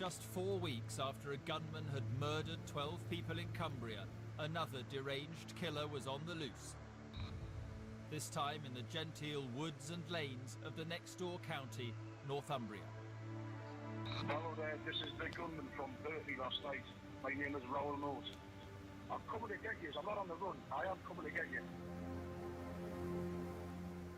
Just 4 weeks after a gunman had murdered 12 people in Cumbria, another deranged killer was on the loose. This time in the genteel woods and lanes of the next-door county, Northumbria. Hello there, this is the gunman from Berkeley last night. My name is Raoul Moat. I'm coming to get you. I'm not on the run. I am coming to get you.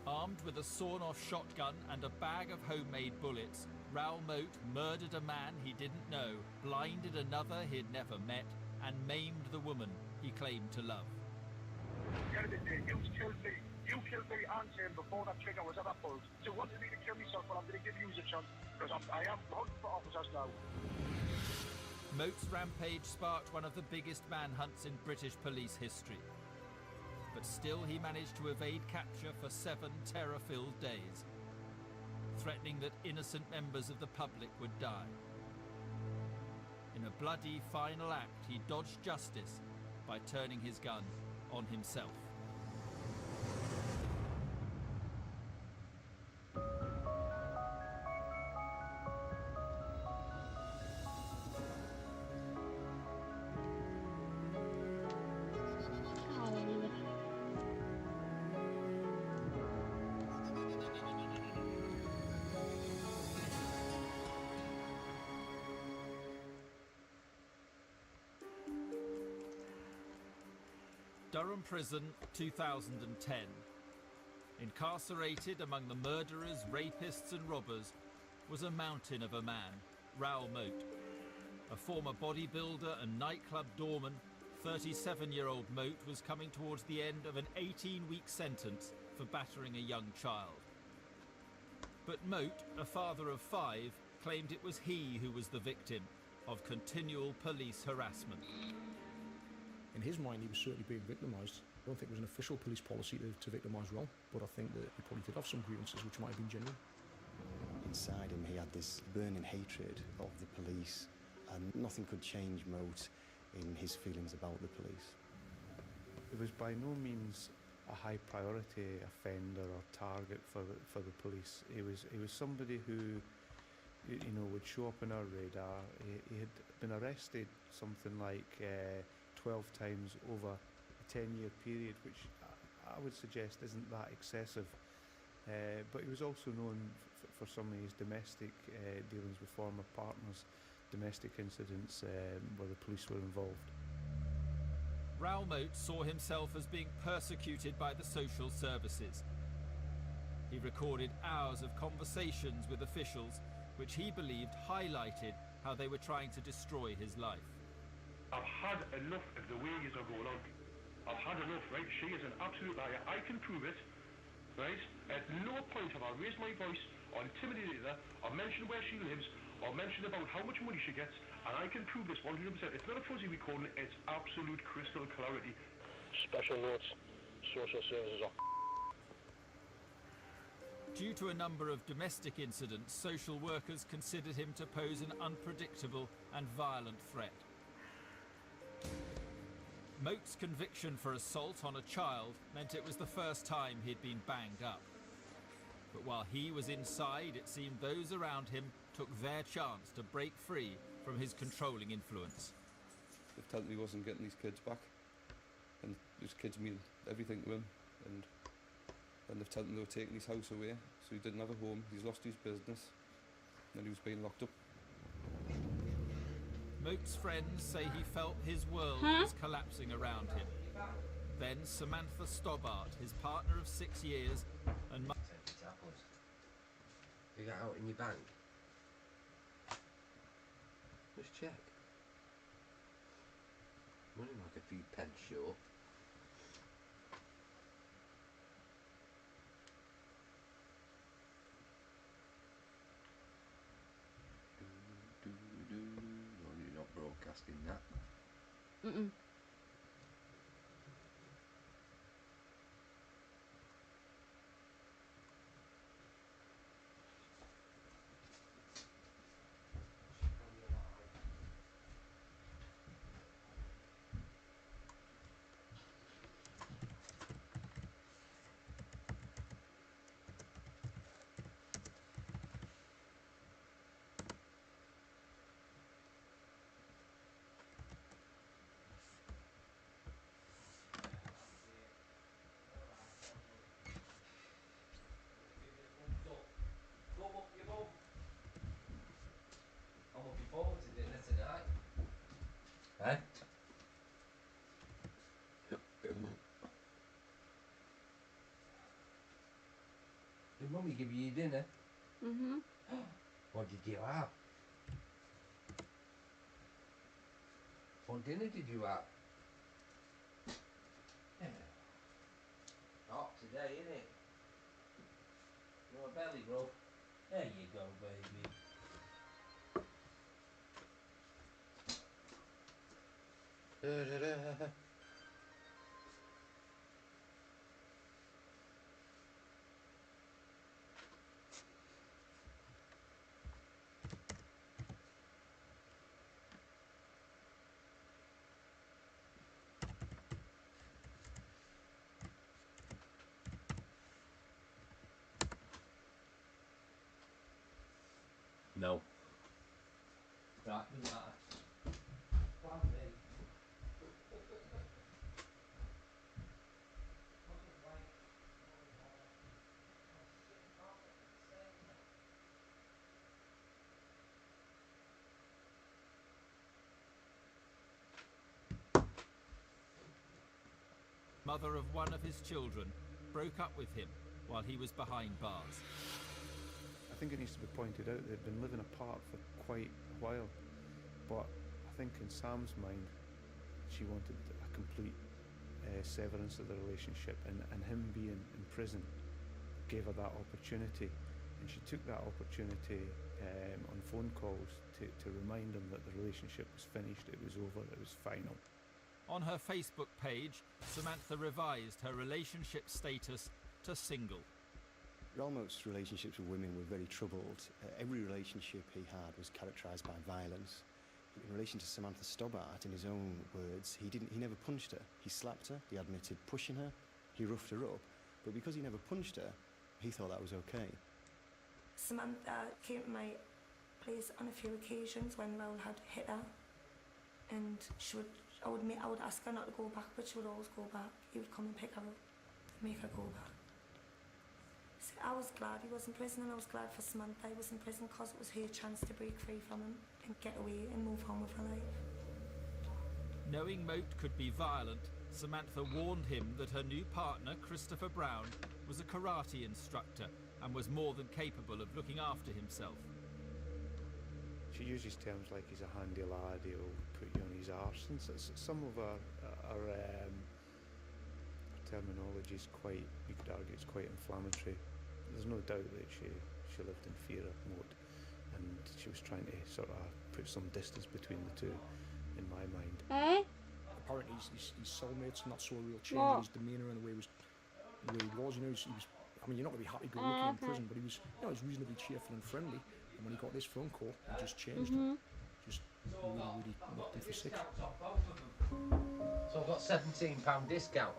Armed with a sawn-off shotgun and a bag of homemade bullets, Raoul Moat murdered a man he didn't know, blinded another he'd never met, and maimed the woman he claimed to love. Get it, you killed me. You killed me and him before that trigger was ever pulled. So you wanted me to kill myself, but I'm going to give you a chance, because I am hunting for officers now. Moat's rampage sparked one of the biggest manhunts in British police history. But still he managed to evade capture for 7 terror-filled days, threatening that innocent members of the public would die. In a bloody final act, he dodged justice by turning his gun on himself. Durham Prison, 2010. Incarcerated among the murderers, rapists and robbers was a mountain of a man, Raoul Moat. A former bodybuilder and nightclub doorman, 37-year-old Moat was coming towards the end of an 18-week sentence for battering a young child. But Moat, a father of 5, claimed it was he who was the victim of continual police harassment. In his mind, he was certainly being victimised. I don't think it was an official police policy to victimise Raoul, but I think that he probably did have some grievances which might have been genuine. Inside him, he had this burning hatred of the police, and nothing could change Moat in his feelings about the police. It was by no means a high priority offender or target for the police. He was somebody who, you know, would show up on our radar. He had been arrested something like 12 times over a 10-year period, which I would suggest isn't that excessive. But he was also known for some of his domestic dealings with former partners, domestic incidents where the police were involved. Raoul Moat saw himself as being persecuted by the social services. He recorded hours of conversations with officials which he believed highlighted how they were trying to destroy his life. I've had enough of the way you are going on. I've had enough, right? She is an absolute liar. I can prove it, right? At no point have I raised my voice or intimidated her or mentioned where she lives or mentioned about how much money she gets, and I can prove this 100%. It's not a fuzzy recording, it's absolute crystal clarity. Special notes, social services are Due to a number of domestic incidents, social workers considered him to pose an unpredictable and violent threat. Moat's conviction for assault on a child meant it was the first time he'd been banged up. But while he was inside, it seemed those around him took their chance to break free from his controlling influence. They've told me he wasn't getting these kids back, and his kids mean everything to him, and they've told him they were taking his house away, so he didn't have a home, he's lost his business, and he was being locked up. Moat's friends say he felt his world was collapsing around him. Then Samantha Stobbart, his partner of 6 years, and You got out in your bank? Just check. Money like a few pence short. No, you're not broadcasting that. Mm-mm. I'm looking forward to dinner tonight. Eh? Did Mummy give you your dinner? Mm-hmm. What did you have? What dinner did you have? Yeah. Hot today, isn't it? You want a belly rub? There you go, baby. Da-da-da. No. Right, doesn't matter. Plan B. Mother of one of his children broke up with him while he was behind bars. I think it needs to be pointed out they'd been living apart for quite a while, but I think in Sam's mind, she wanted a complete severance of the relationship, and him being in prison gave her that opportunity, and she took that opportunity on phone calls to remind him that the relationship was finished, it was over, it was final. On her Facebook page, Samantha revised her relationship status to single. Ralmote's relationships with women were very troubled. Every relationship he had was characterised by violence. In relation to Samantha Stobbart, in his own words, he never punched her. He slapped her, he admitted pushing her, he roughed her up, but because he never punched her, he thought that was okay. Samantha came to my place on a few occasions when Raoul had hit her, and I would ask her not to go back, but she would always go back. He would come and pick her up, make her go back. So I was glad he was in prison, and I was glad for Samantha he was in prison, because it was her chance to break free from him and get away and move on with her life. Knowing Moat could be violent, Samantha warned him that her new partner, Christopher Brown, was a karate instructor and was more than capable of looking after himself. She uses terms like he's a handy lad, he'll put you on his arse, and some of her terminology is quite, you could argue it's quite inflammatory. There's no doubt that she lived in fear of Moat, and she was trying to sort of put some distance between the two, in my mind. Eh? Apparently his soulmate's not so a real change in his demeanour and the way he was. You know, he was. I mean, you're not going to be happy-go-lucky in prison, but he was reasonably cheerful and friendly. And when he got this phone call, he just changed. Just really knocked him for six. So I've got £17 discount.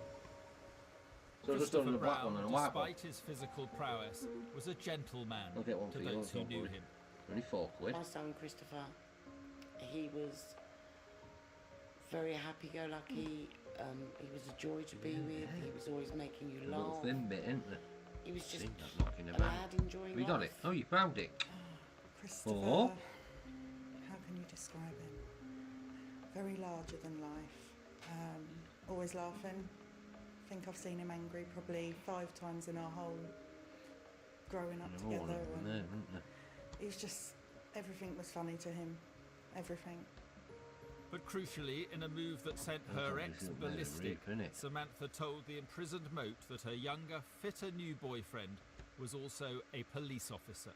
So just Christopher on the black Brown, one and a white one. despite his physical prowess, was a gentleman I'll get one to for those yours, who don't knew worry. him. Only £4. My son Christopher, he was very happy-go-lucky. He was a joy to be with. He was always making you A little laugh. thin bit, isn't it? He was just Think that's knocking a about. lad enjoying We got it. life. Oh, you found it. Christopher, Oh. how can you describe him? Very larger than life. Always laughing. I think I've seen him angry probably 5 times in our whole growing up They're all together. of them And there, aren't they? he was just, everything was funny to him. Everything. But crucially, in a move that sent her That's ex obviously a bit of a ballistic, reek, innit? Samantha told the imprisoned Moat that her younger, fitter new boyfriend was also a police officer.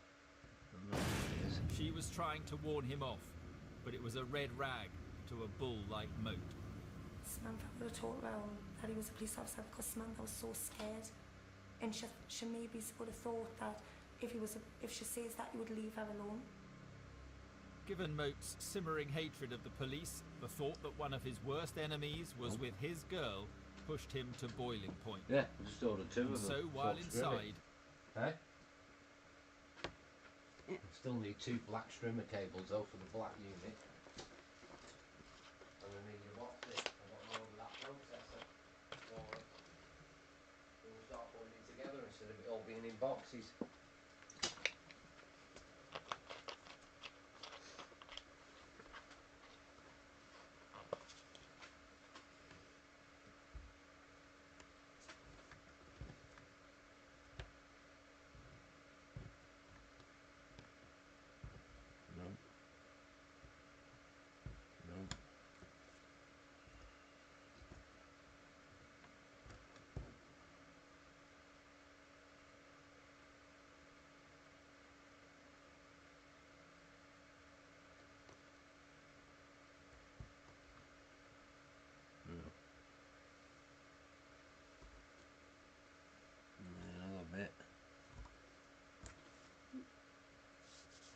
She was trying to warn him off, but it was a red rag to a bull like Moat. Samantha would have told Raoul that he was a police officer, because Samantha was so scared, and she maybe would have thought that if she says that, he would leave her alone. Given Moat's simmering hatred of the police, the thought that one of his worst enemies was with his girl pushed him to boiling point. Yeah, I just ordered 2 And of them. so while Fox Grivet. inside, Hey? Still need 2 black strimmer cables though for the black unit. And I need a box it. I've got to order that processor for it. We'll start putting it together instead of it all being in boxes.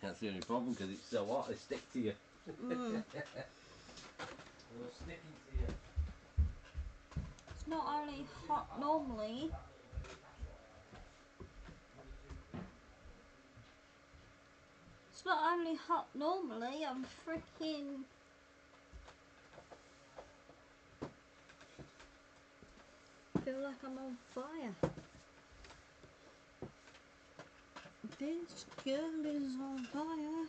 That's the only problem, because it's so hot, they stick to you. Mm. They're sticking to you. It's not only hot normally. It's not only hot normally, I'm freaking... feel like I'm on fire. This girl is on fire.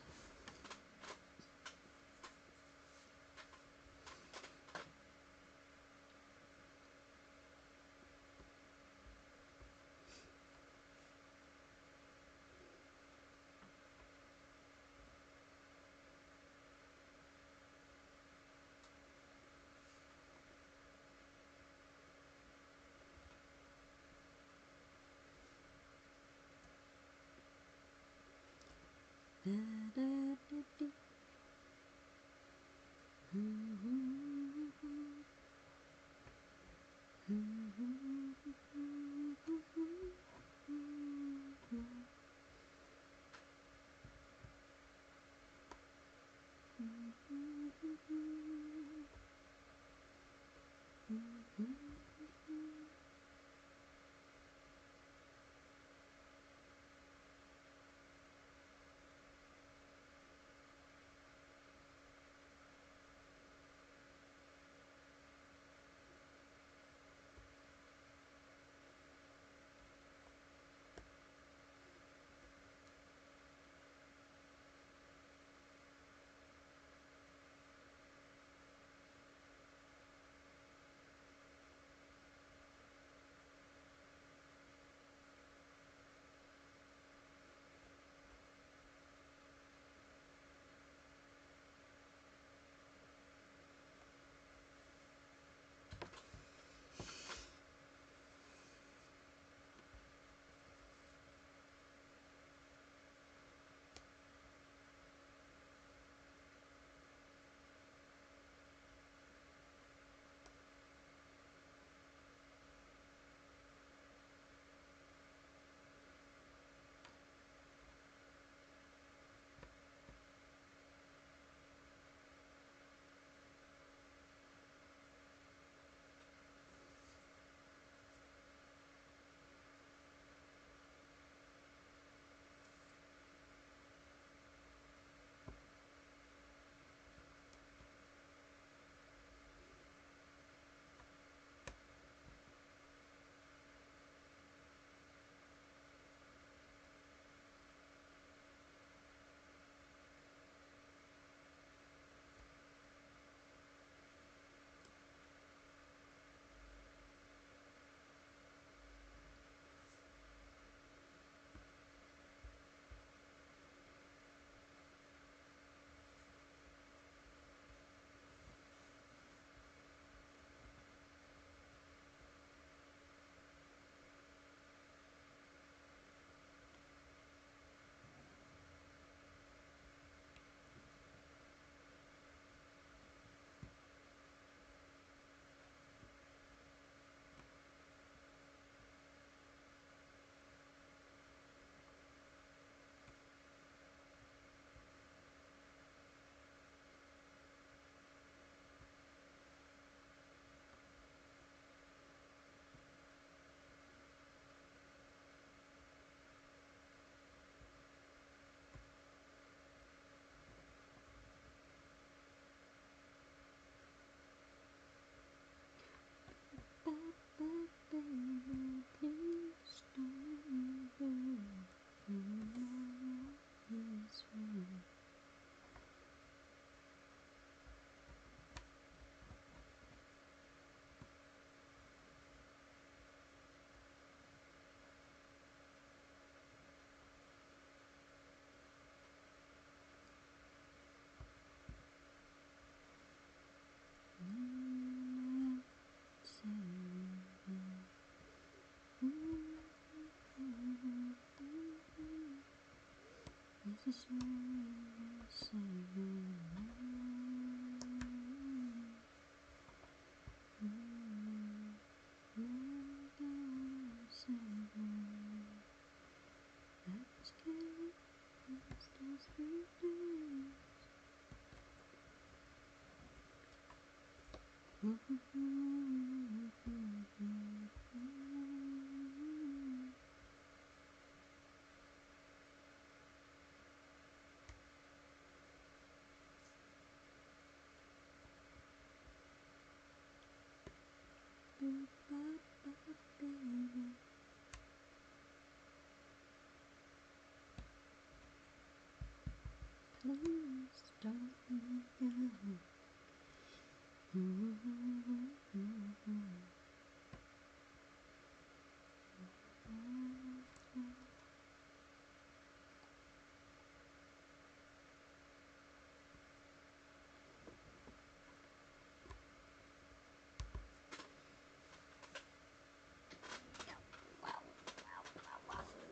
Please don't be alone.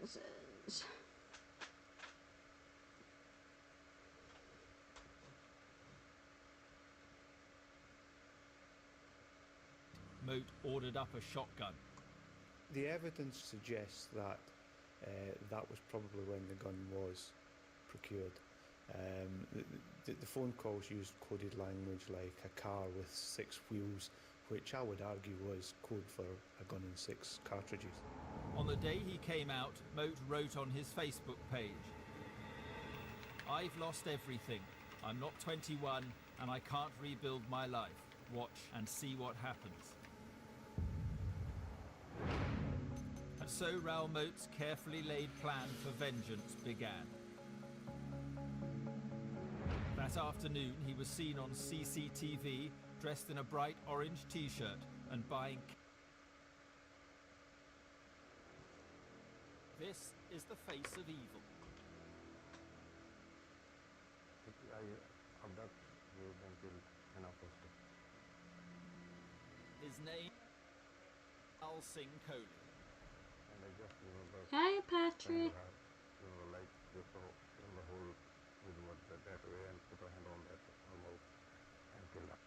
This is Moat ordered up a shotgun. The evidence suggests that that was probably when the gun was procured. The phone calls used coded language like a car with 6 wheels, which I would argue was code for a gun and 6 cartridges. On the day he came out, Moat wrote on his Facebook page, "I've lost everything. I'm not 21 and I can't rebuild my life. Watch and see what happens." And so Raoul Moat's carefully laid plan for vengeance began. That afternoon he was seen on CCTV dressed in a bright orange t-shirt and buying... This is the face of evil. I abduct you and killed an apostle. His name... Al Singh Kohli. And I just remember... Hi, Patrick. Like just in the whole with what that way and put a hand on that mouth and kill her.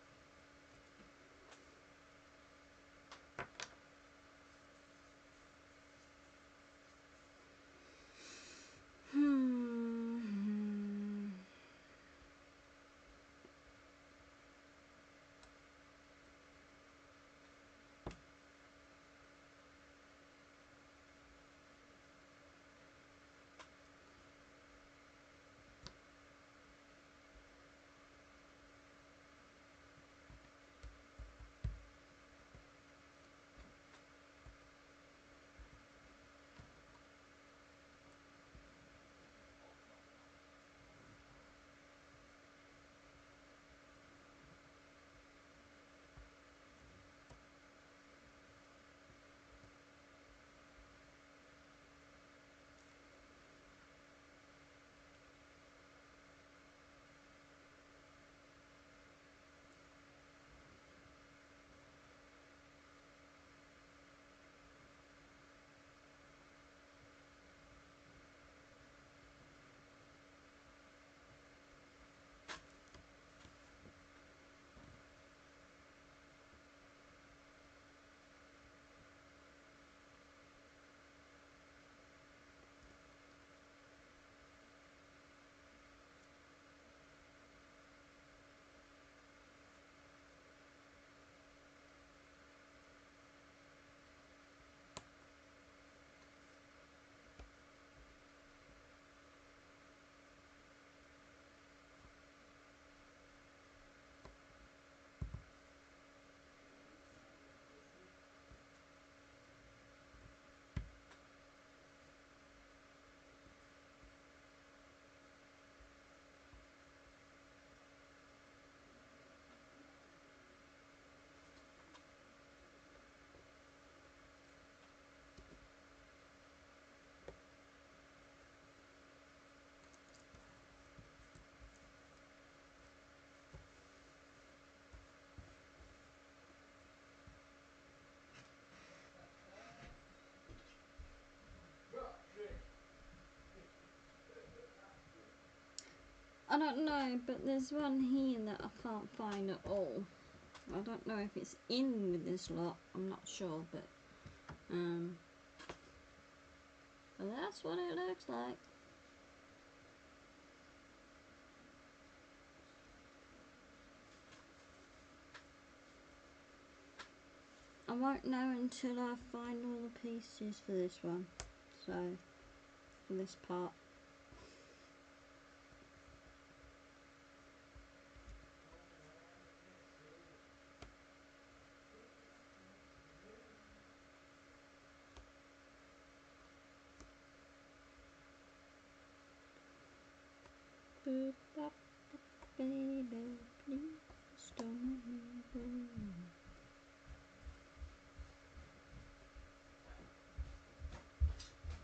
I don't know, but there's one here that I can't find at all. I don't know if it's in with this lot, I'm not sure, but that's what it looks like. won't know until I find all the pieces for this one. So, for this part. Boop, bop, bop, baby, please don't let me go.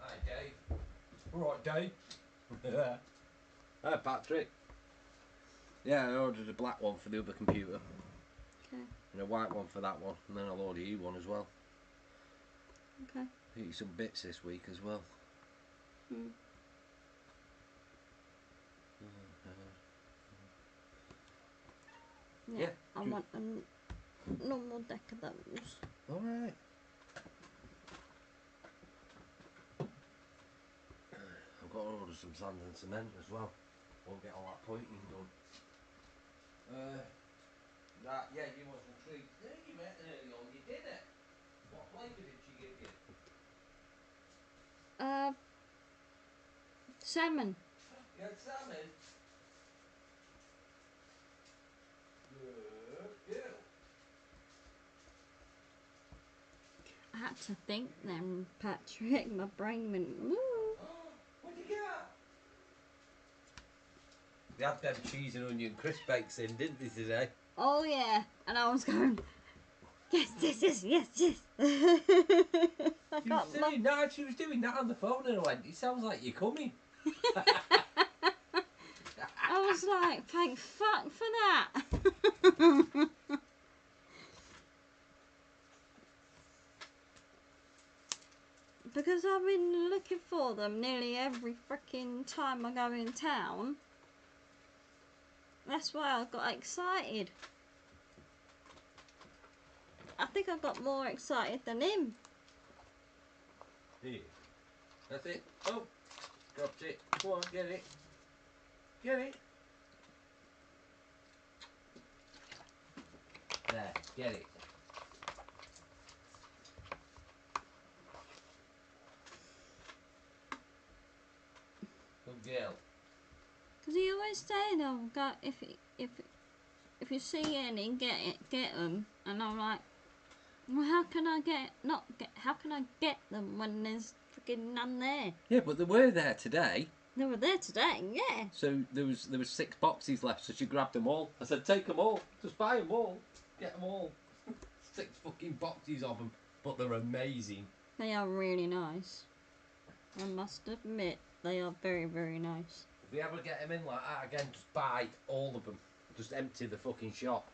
Hi, Dave. All right, Dave. Hi, Patrick. Yeah, I ordered a black one for the other computer. Okay. And a white one for that one, and then I'll order you one as well. Okay. Get you some bits this week as well. Mm. Yeah, I want a normal deck of those. Alright. I've got to order some sand and cement as well. Won't get all that pointing done. Yeah, you was intrigued. Yeah, you met early on, you did it. What flavour did she give you? Salmon. You had salmon? Good girl. I had to think then, Patrick. My brain went, woo. What'd you get? They had them cheese and onion crisp bakes in, didn't they, today? Oh yeah, and I was going, yes, yes, yes, yes, yes. She was doing that on the phone and I went, it sounds like you're coming. I was like, thank fuck for that. Because I've been looking for them nearly every freaking time I go in town. That's why I got excited. I think I got more excited than him. Here. That's it. Oh, dropped it. Go on, get it. Get it. There, get it. Good girl. Because he always said, "Oh, go if you see any, get them." And I'm like, well, how can I how can I get them when there's freaking none there? Yeah, but they were there today. They were there today, yeah. So there was 6 boxes left, so she grabbed them all. I said, take them all. Just buy them all. Get them all. 6 fucking boxes of them. But they're amazing. They are really nice. I must admit, they are very, very nice. If we ever get them in like that again, just buy all of them. Just empty the fucking shop.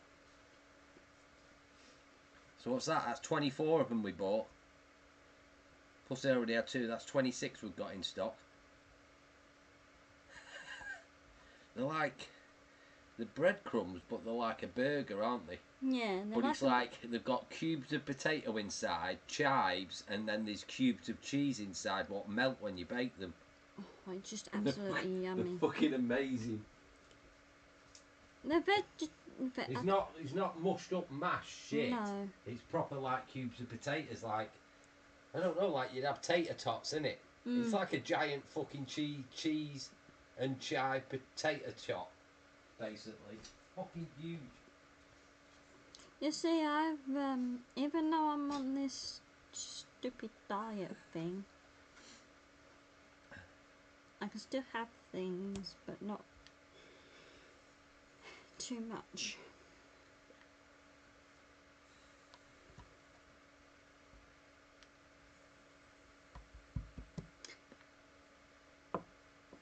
So what's that? That's 24 of them we bought. Plus they already had 2. That's 26 we've got in stock. They're like the breadcrumbs, but they're like a burger, aren't they? Yeah. But it's like they've got cubes of potato inside, chives, and then there's cubes of cheese inside what melt when you bake them. Oh, it's just absolutely yummy. They're fucking amazing. They're It's not mushed up mashed shit. No. It's proper like cubes of potatoes, like I don't know, like you'd have tater tots in it. Mm. It's like a giant fucking cheese and chive potato chop, basically. Fucking huge. You see, I've even though I'm on this stupid diet thing, I can still have things, but not too much.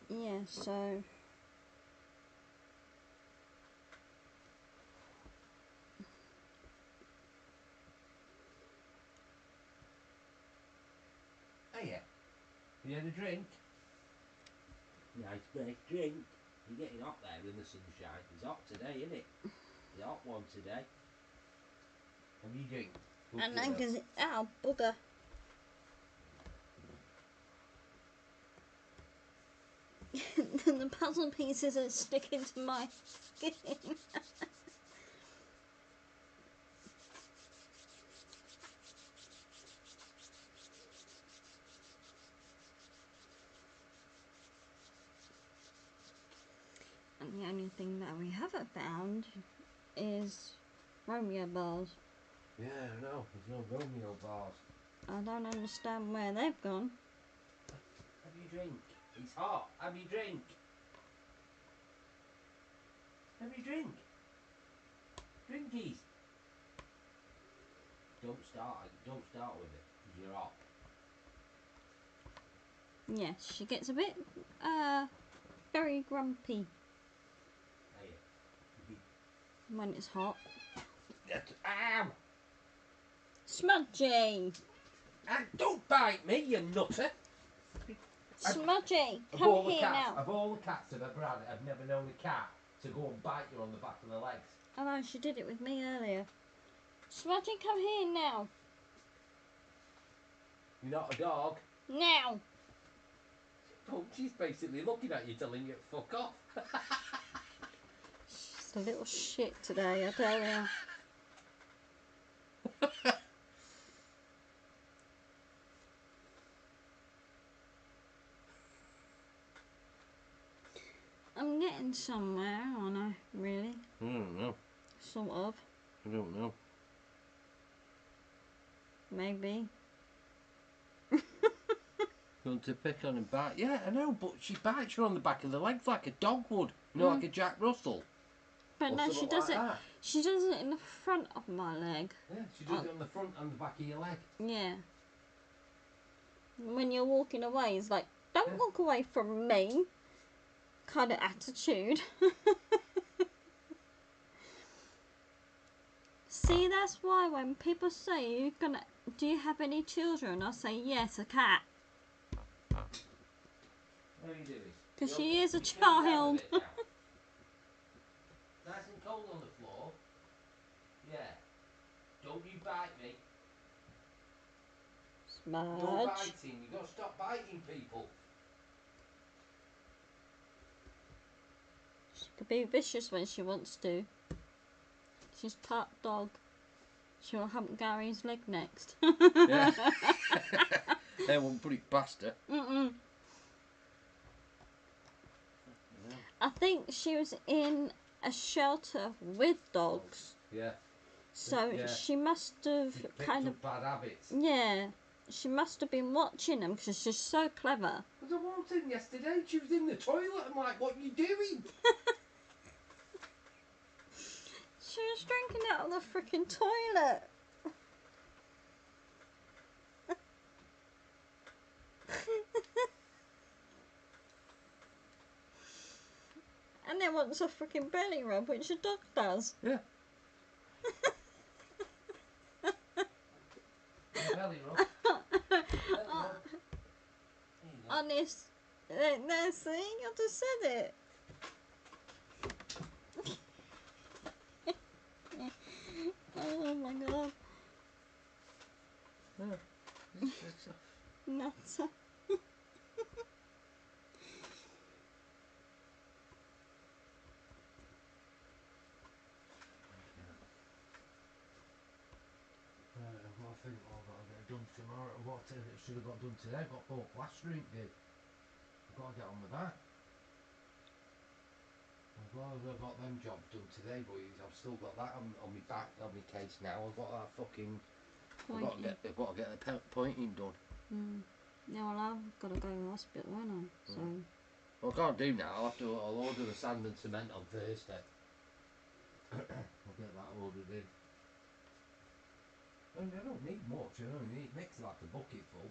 Yeah, so Oh yeah. You had a drink? Nice fresh drink. You're getting hot there in the sunshine. It's hot today, isn't it? It's a hot one today. Have you drink? and then because oh bugger. The puzzle pieces are sticking to my skin. The only thing that we haven't found is Romeo bars. Yeah, I know. There's no Romeo bars. I don't understand where they've gone. Have you drink? It's hot. Have you drink? Have you drink? Drinkies. Don't start with it. 'Cause you're hot. Yes, she gets a bit, very grumpy Hey. when it's hot. Ow! Smudgy! And don't bite me, you nutter! Smudgy, Of come all the here cats, now. Of all the cats I've ever had, I've never known a cat to go and bite you on the back of the legs. I know, she did it with me earlier. Smudgy, come here now. You're not a dog. Now! Oh, she's basically looking at you, telling you to fuck off. She's a little shit today, I tell you. I'm getting somewhere, aren't I? Really? I don't know. Sort of. I don't know. Maybe. Going to pick on and bite? Yeah, I know, but she bites you on the back of the legs like a dog would. You know, like a Jack Russell. But Or no, she something does like it. that. She does it in the front of my leg. Yeah, she does it on the front and the back of your leg. Yeah. When you're walking away, it's like, don't walk away from me. Kind of attitude. See, that's why when people say you're gonna, do you have any children? I say yes, a cat. How are you doing? Because she is a child. Nice and cold on the floor. Yeah. Don't you bite me. No Smudge. biting. You've got to stop biting people. She could be vicious when she wants to. She's part dog. She'll hump Gary's leg next. Yeah. They won't put it past her. Mm-mm. I think she was in a shelter with dogs. Yeah. So Yeah. she must have She picked kind up of... bad habits. Yeah. She must have been watching them because she's so clever. There was a one thing yesterday. She was in the toilet. I'm like, what are you doing? She was drinking out of the freaking toilet. And then wants a freaking belly rub, which a dog does. Yeah. Belly rub. Honest. There, see? I just said it. Oh my god. Nuts. What I think I've got to get done tomorrow. What I should have got done today. I got both plastering did. I've got to get on with that. I'm glad I've got them jobs done today, boys. I've still got that on my back, on my case now. I've got that fucking... I've got to get the pointing done. Yeah, well, I've got to go to the hospital, haven't I? So... Well, I can't do now. I'll order the sand and cement on Thursday. I'll get that ordered in. And I don't need much. I only need mix like a bucket full.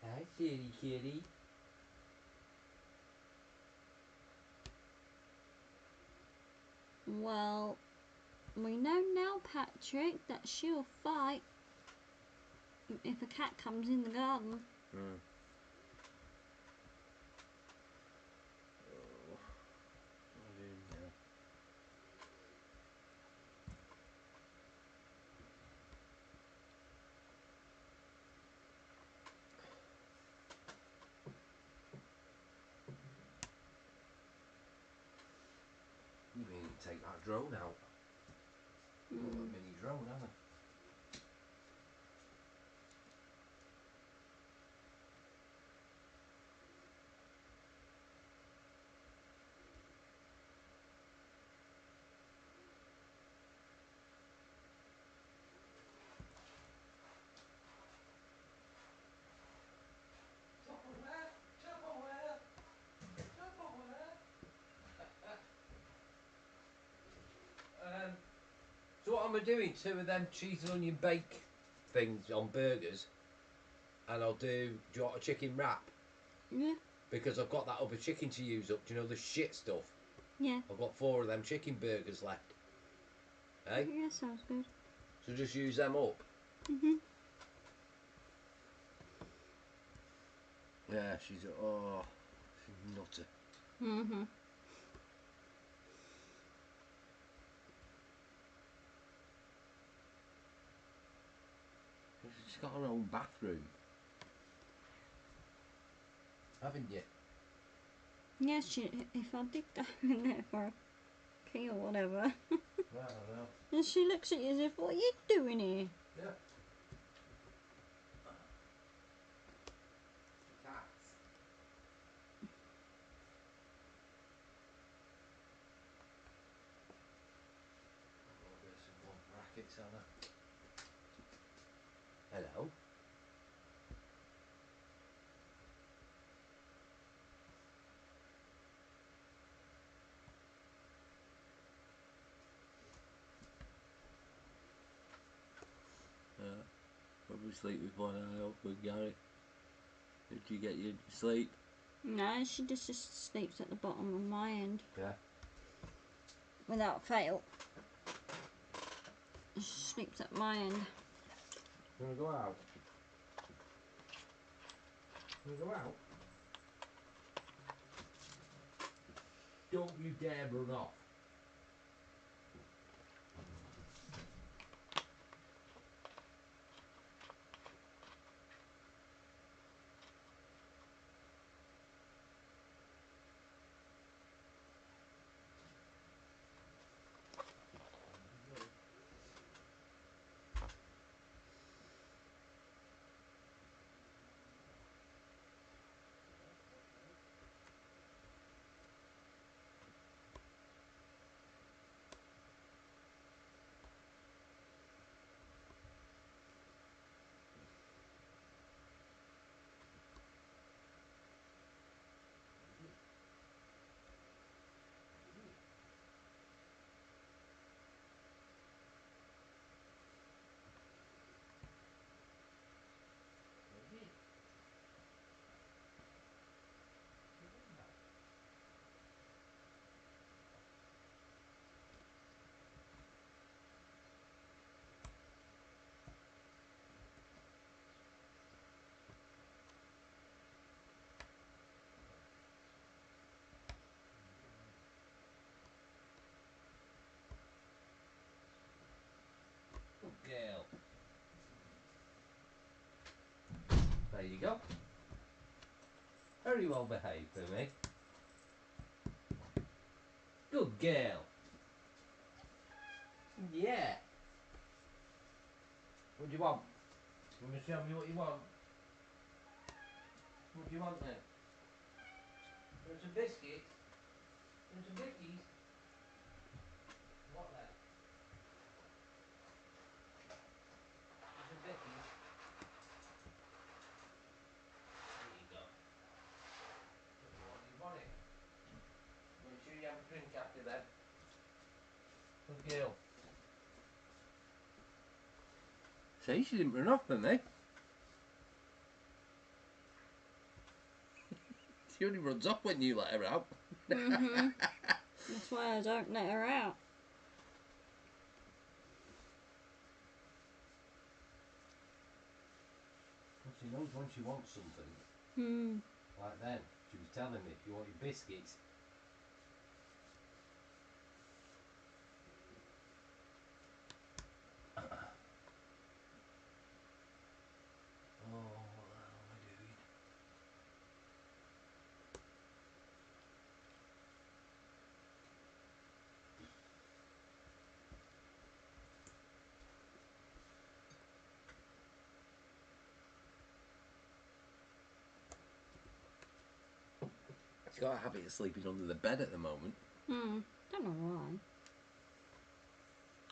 Hi, kitty. Well, we know now, Patrick, that she'll fight if a cat comes in the garden. You mean take that drone out? Got a mini drone, haven't I? am I doing 2 of them cheese and onion bake things on burgers, and I'll do you want a chicken wrap? Yeah. Because I've got that other chicken to use up. Do you know the shit stuff? Yeah. I've got 4 of them chicken burgers left. Hey? Yeah, sounds good. So just use them up. Mhm. Yeah, she's nutter. Mhm. She's got her own bathroom. Haven't you? Yeah, if I dig down in there for a key or whatever, I don't know. and she looks at you as if, what are you doing here? Yeah. Cats. I've got to do some more brackets, Anna. Hello. Probably sleep with one eye open, Gary. Did you get you to sleep? No, she just sleeps at the bottom of my end. Yeah. Without fail. She sleeps at my end. You wanna go out? You wanna go out? Don't you dare run off. Good girl. There you go. Very well behaved for me. Good girl. Yeah. What do you want? You want to show me what you want? What do you want then? You want some biscuits? You want some bickies? What then? You want some bickies? There you go. What do you want? You want it? Make sure you have a drink after then. Good girl. See, she didn't run off, didn't they? She only runs off when you let her out. Mhm. That's why I don't let her out. Well, she knows when she wants something. Hmm. Like then, she was telling me, if you want your biscuits. Oh, what the hell am I doing? She's got a habit of sleeping under the bed at the moment. Hmm. Don't know why.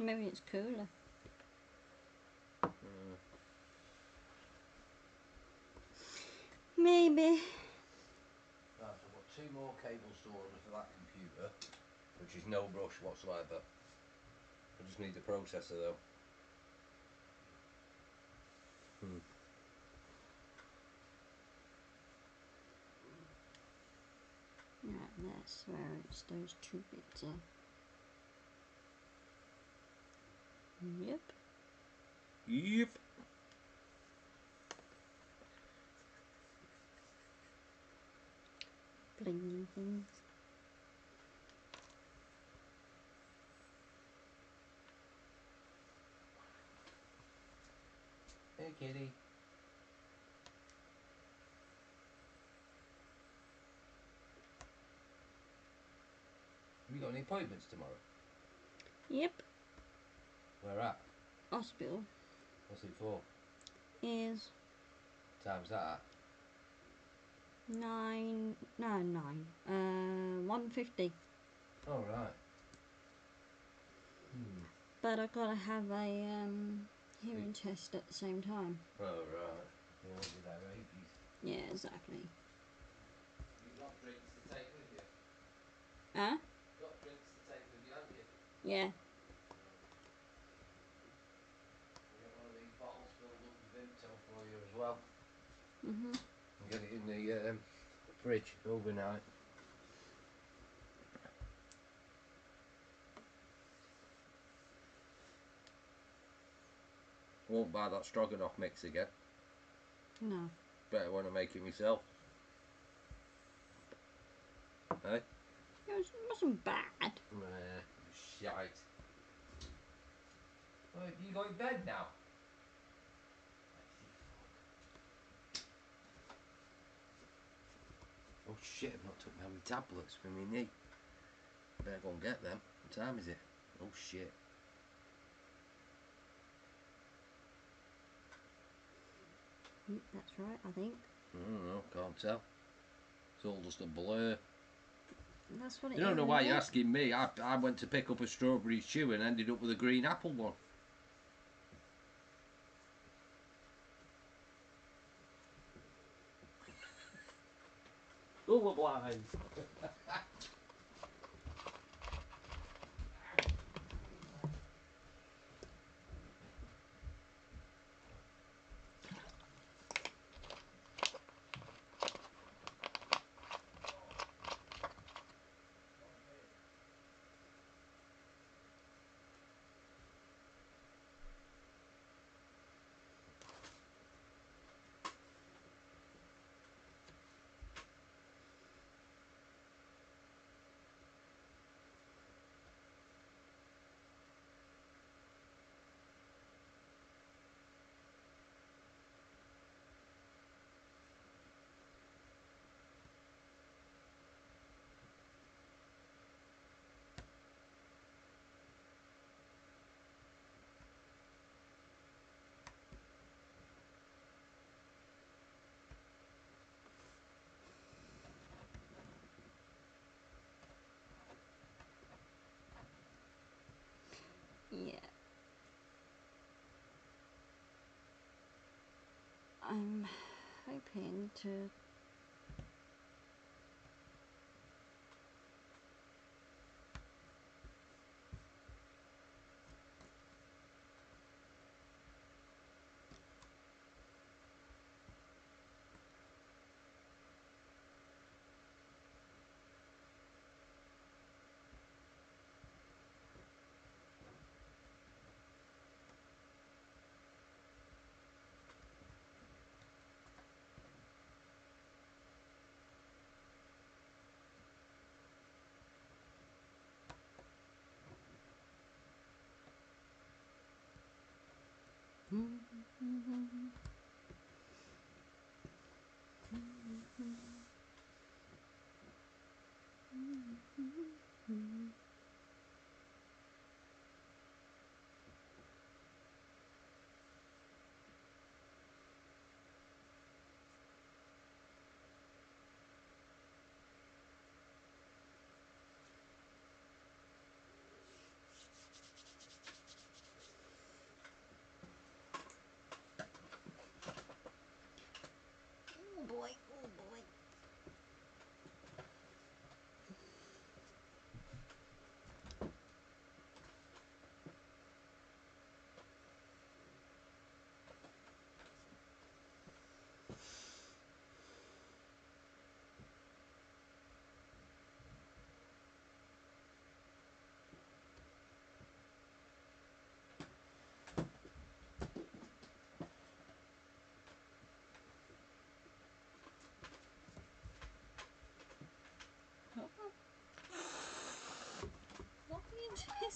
Maybe it's cooler. Maybe. Right, so I've got 2 more cables to order for that computer, which is no rush whatsoever. I just need the processor though. Right, that's where it's those 2 bits are. Yep. Yep. Bling things. Hey, kitty. Have you got any appointments tomorrow? Yep. Where at? Hospital What's it for? is Time's that at? 1:50. Oh, right. But I gotta have a hearing test at the same time. Oh, right. You won't be there ages. Yeah, exactly. You got drinks to take with you? Huh? Got drinks to take with you, haven't you? Yeah. I'll get one of these bottles filled up with Vimto for you as well. Mhm. And get it in the fridge overnight. Won't buy that stroganoff mix again. No. Better when I make it myself. Hey? It wasn't bad. Nah, shite. Well, you got in bed now? Oh shit, I've not took my tablets for my knee. Better go and get them. What time is it? Oh shit. That's right, I think. I don't know, can't tell. It's all just a blur. That's what it You don't is, know why isn't you're it? asking me. I went to pick up a strawberry chew and ended up with a green apple one. Colourblind. Yeah. I'm hoping to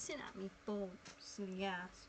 hissing at me, bald, silly ass.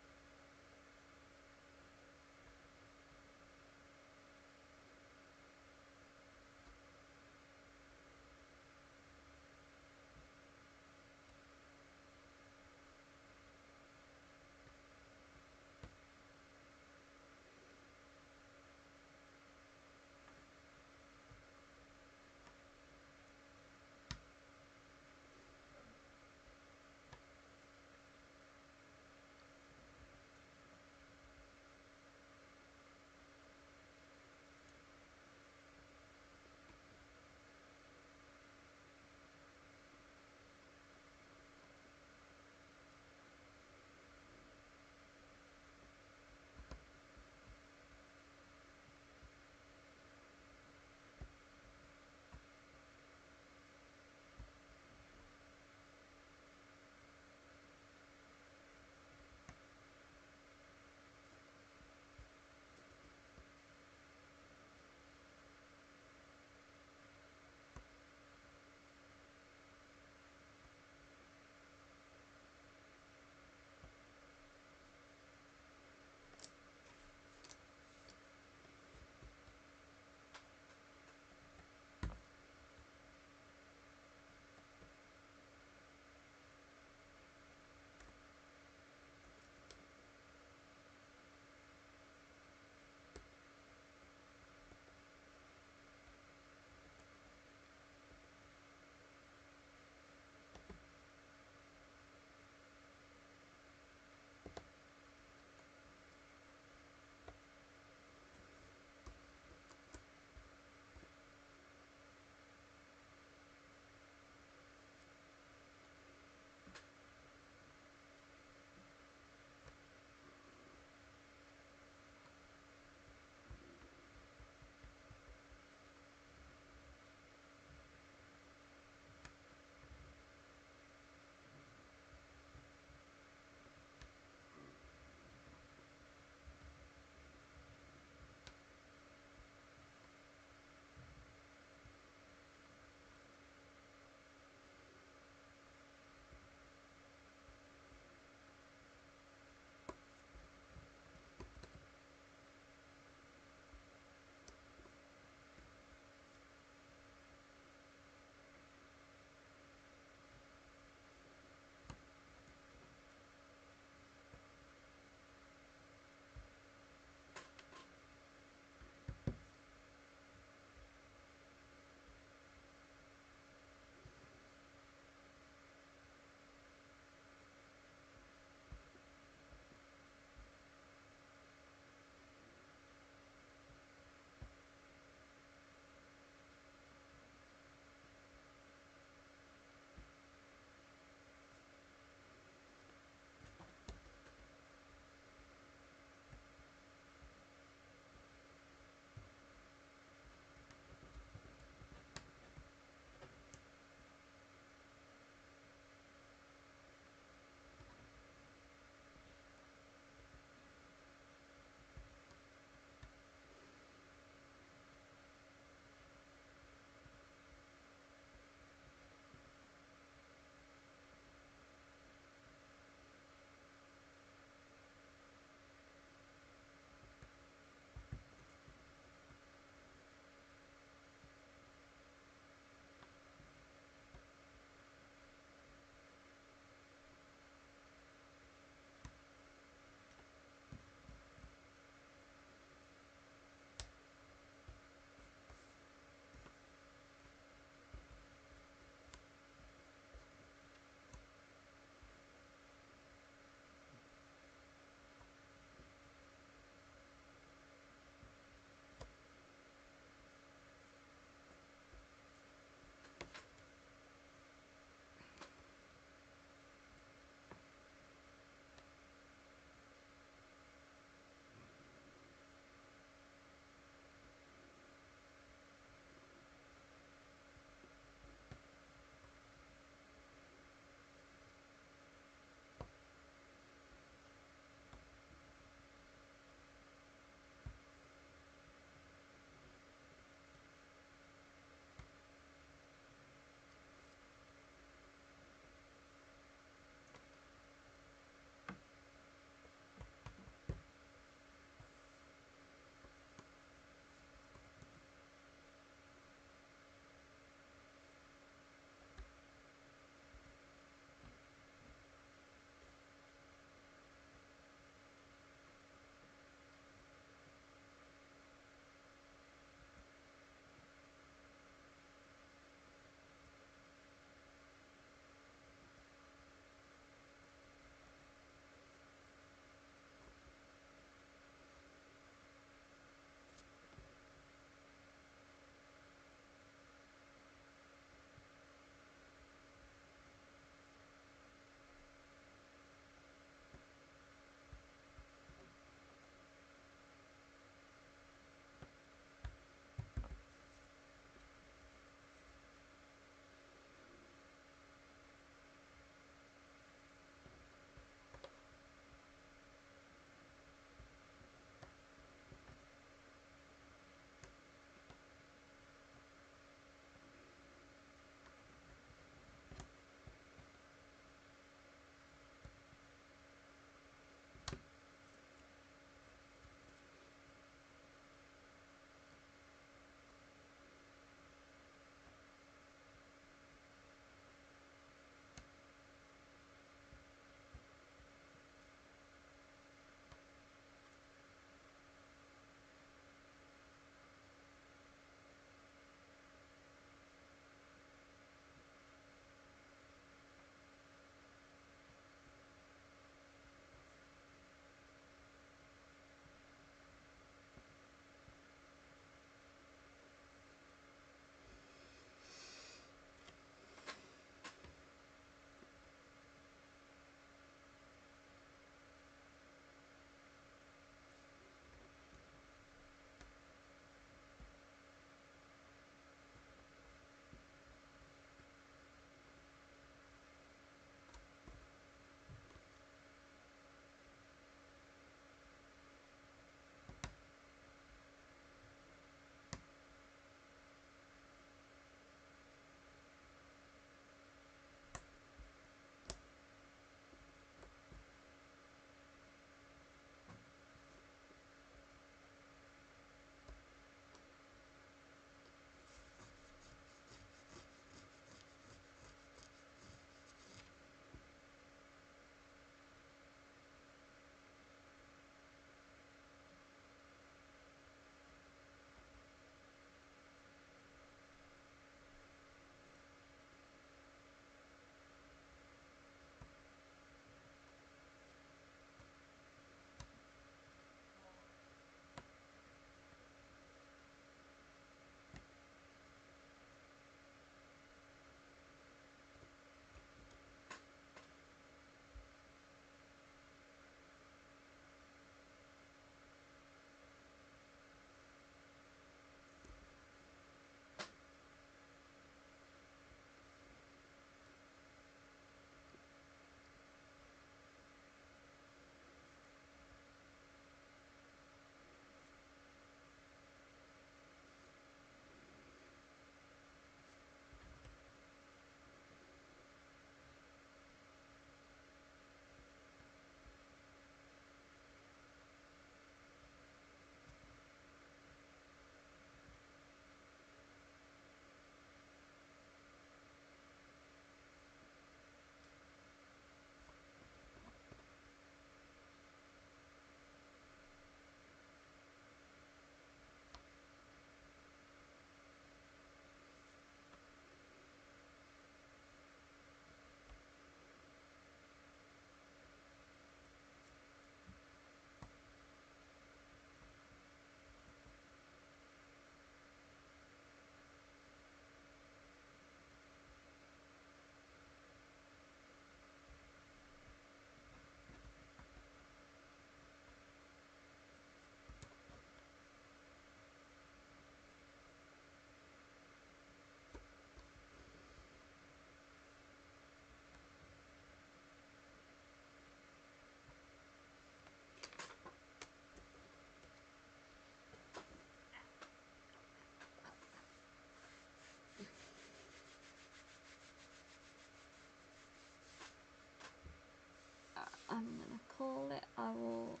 call it. I will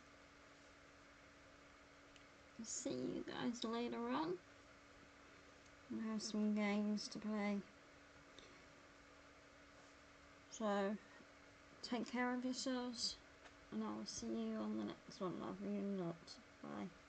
see you guys later on. I have some games to play. So, take care of yourselves, and I will see you on the next one. Love you lots. Bye.